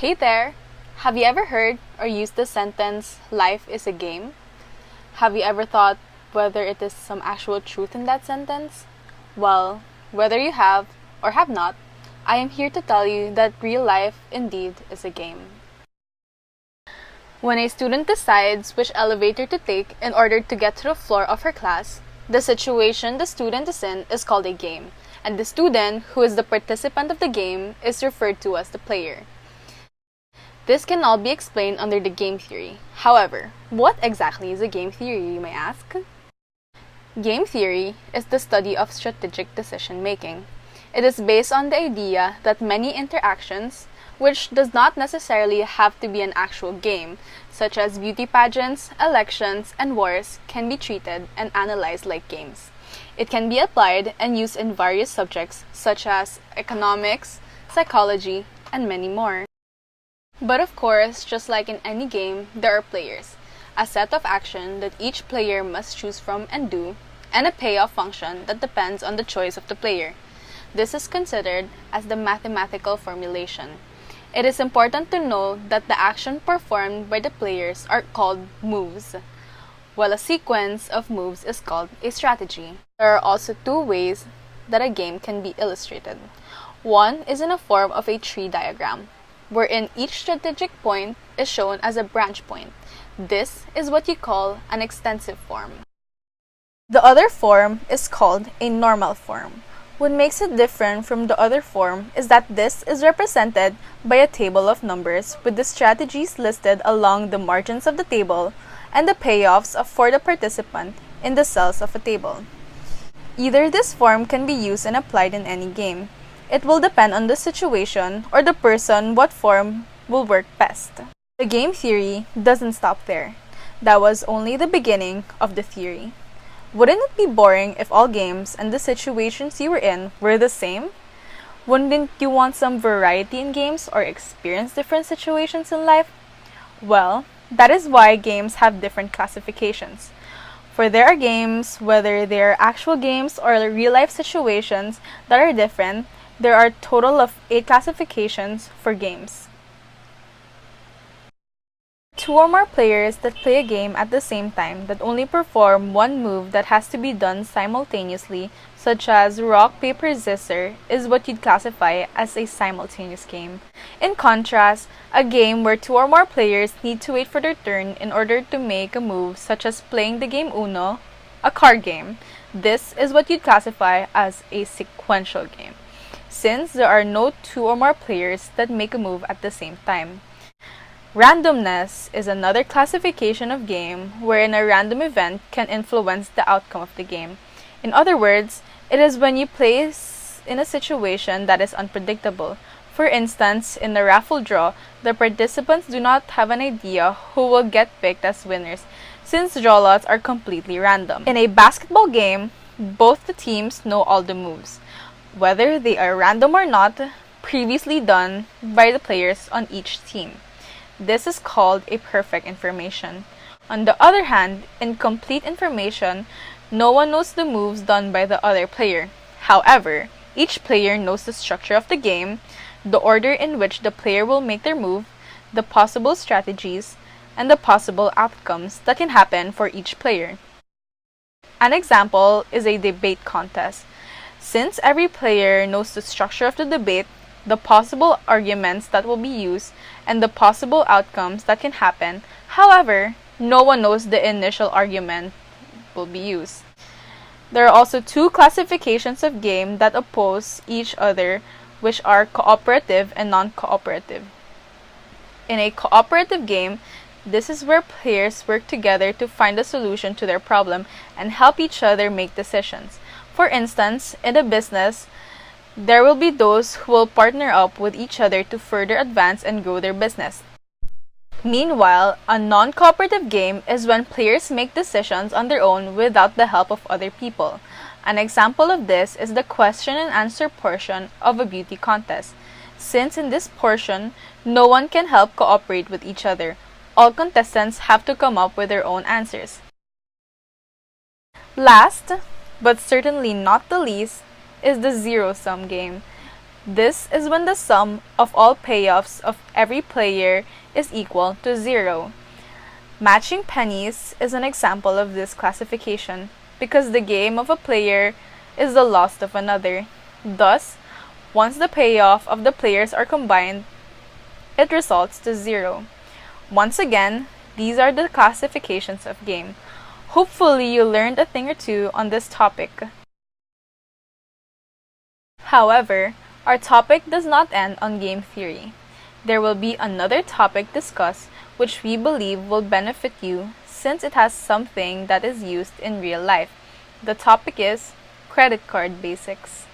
Hey there! Have you ever heard or used the sentence, life is a game? Have you ever thought whether it is some actual truth in that sentence? Well, whether you have or have not, I am here to tell you that real life indeed is a game. When a student decides which elevator to take in order to get to the floor of her class, the situation the student is in is called a game, and the student, who is the participant of the game, is referred to as the player. This can all be explained under the game theory. However, what exactly is a game theory, you may ask? Game theory is the study of strategic decision making. It is based on the idea that many interactions, which does not necessarily have to be an actual game, such as beauty pageants, elections, and wars, can be treated and analyzed like games. It can be applied and used in various subjects such as economics, psychology, and many more. But of course, just like in any game, there are players, a set of action that each player must choose from and do, and a payoff function that depends on the choice of the player. This is considered as the mathematical formulation. It is important to note that the action performed by the players are called moves, while a sequence of moves is called a strategy. There are also two ways that a game can be illustrated. One is in a form of a tree diagram, wherein each strategic point is shown as a branch point. This is what you call an extensive form. The other form is called a normal form. What makes it different from the other form is that this is represented by a table of numbers with the strategies listed along the margins of the table and the payoffs for the participant in the cells of a table. Either this form can be used and applied in any game. It will depend on the situation or the person what form will work best. The game theory doesn't stop there. That was only the beginning of the theory. Wouldn't it be boring if all games and the situations you were in were the same? Wouldn't you want some variety in games or experience different situations in life? Well, that is why games have different classifications. For there are games, whether they are actual games or real-life situations that are different, there are a total of 8 classifications for games. 2 or more players that play a game at the same time that only perform one move that has to be done simultaneously, such as rock, paper, scissors, is what you'd classify as a simultaneous game. In contrast, a game where 2 or more players need to wait for their turn in order to make a move, such as playing the game Uno, a card game, this is what you'd classify as a sequential game, since there are no 2 or more players that make a move at the same time. Randomness is another classification of game wherein a random event can influence the outcome of the game. In other words, it is when you play in a situation that is unpredictable. For instance, in the raffle draw, the participants do not have an idea who will get picked as winners, since draw lots are completely random. In a basketball game, both the teams know all the moves, whether they are random or not, previously done by the players on each team. This is called a perfect information. On the other hand, incomplete information, no one knows the moves done by the other player. However, each player knows the structure of the game, the order in which the player will make their move, the possible strategies, and the possible outcomes that can happen for each player. An example is a debate contest. Since every player knows the structure of the debate, the possible arguments that will be used, and the possible outcomes that can happen, however, no one knows the initial argument will be used. There are also 2 classifications of game that oppose each other, which are cooperative and non-cooperative. In a cooperative game, this is where players work together to find a solution to their problem and help each other make decisions. For instance, in a business, there will be those who will partner up with each other to further advance and grow their business. Meanwhile, a non-cooperative game is when players make decisions on their own without the help of other people. An example of this is the question and answer portion of a beauty contest. Since in this portion, no one can help cooperate with each other, all contestants have to come up with their own answers. Last, but certainly not the least, is the zero-sum game. This is when the sum of all payoffs of every player is equal to 0. Matching pennies is an example of this classification because the gain of a player is the loss of another. Thus, once the payoff of the players are combined, it results to 0. Once again, these are the classifications of game. Hopefully, you learned a thing or two on this topic. However, our topic does not end on game theory. There will be another topic discussed which we believe will benefit you since it has something that is used in real life. The topic is credit card basics.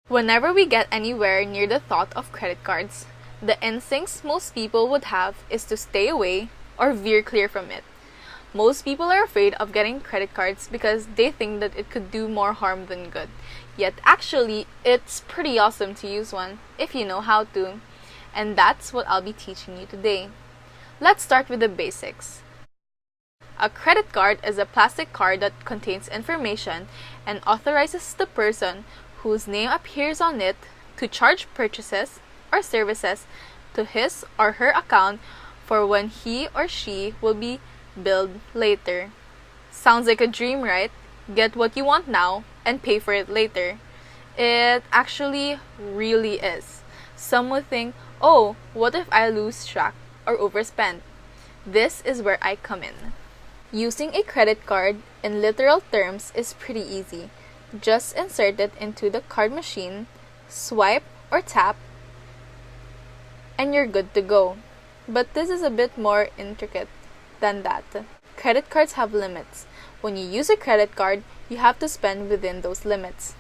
Whenever we get anywhere near the thought of credit cards, the instincts most people would have is to stay away or veer clear from it. Most people are afraid of getting credit cards because they think that it could do more harm than good. Yet actually, it's pretty awesome to use one if you know how to. And that's what I'll be teaching you today. Let's start with the basics. A credit card is a plastic card that contains information and authorizes the person whose name appears on it to charge purchases or services to his or her account for when he or she will be billed later. Sounds like a dream, right? Get what you want now and pay for it later. It actually really is. Some would think, oh, what if I lose track or overspend? This is where I come in. Using a credit card in literal terms is pretty easy. Just insert it into the card machine, swipe or tap, and you're good to go. But this is a bit more intricate than that. Credit cards have limits. When you use a credit card, you have to spend within those limits.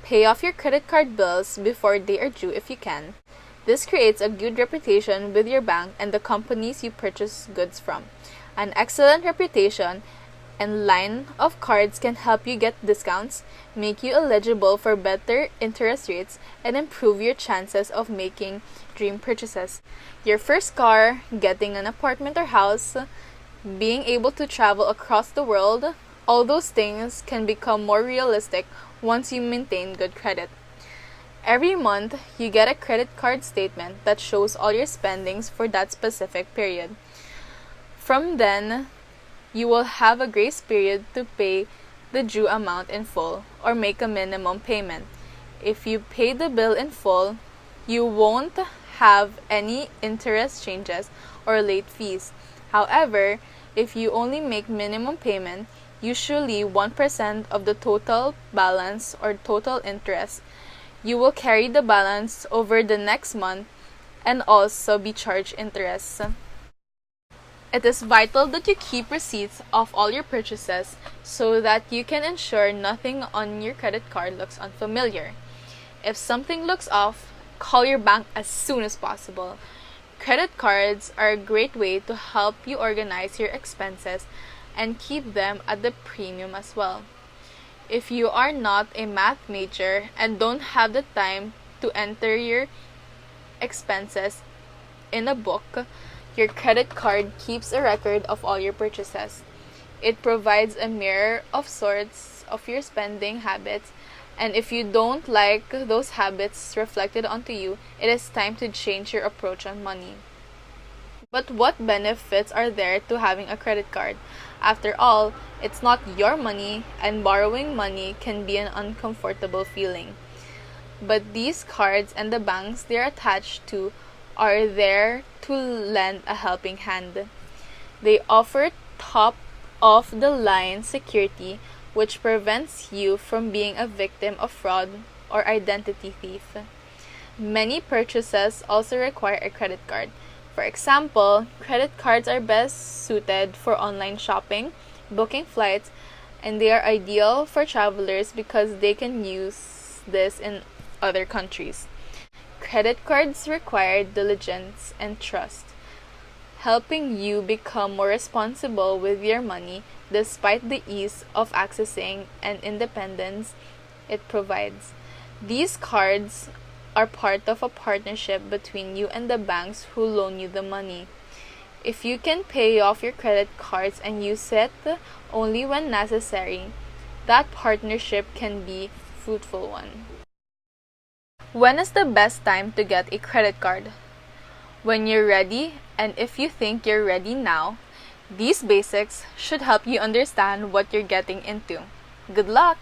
Pay off your credit card bills before they are due if you can. This creates a good reputation with your bank and the companies you purchase goods from. An excellent reputation and line of cards can help you get discounts, make you eligible for better interest rates, and improve your chances of making dream purchases. Your first car, getting an apartment or house, being able to travel across the world, all those things can become more realistic once you maintain good credit. Every month, you get a credit card statement that shows all your spendings for that specific period. From then, you will have a grace period to pay the due amount in full or make a minimum payment. If you pay the bill in full, you won't have any interest changes or late fees. However, if you only make minimum payment, usually 1% of the total balance or total interest, you will carry the balance over the next month and also be charged interest. It is vital that you keep receipts of all your purchases so that you can ensure nothing on your credit card looks unfamiliar. If something looks off, call your bank as soon as possible. Credit cards are a great way to help you organize your expenses and keep them at the premium as well. If you are not a math major and don't have the time to enter your expenses in a book, your credit card keeps a record of all your purchases. It provides a mirror of sorts of your spending habits, and if you don't like those habits reflected onto you, it is time to change your approach on money. But what benefits are there to having a credit card? After all, it's not your money, and borrowing money can be an uncomfortable feeling. But these cards and the banks they're attached to are there to lend a helping hand. They offer top-of-the-line security which prevents you from being a victim of fraud or identity thief. Many purchases also require a credit card. For example, credit cards are best suited for online shopping, booking flights, and they are ideal for travelers because they can use this in other countries. Credit cards require diligence and trust, helping you become more responsible with your money despite the ease of accessing and independence it provides. These cards are part of a partnership between you and the banks who loan you the money. If you can pay off your credit cards and use it only when necessary, that partnership can be a fruitful one. When is the best time to get a credit card? When you're ready, and if you think you're ready now, these basics should help you understand what you're getting into. Good luck!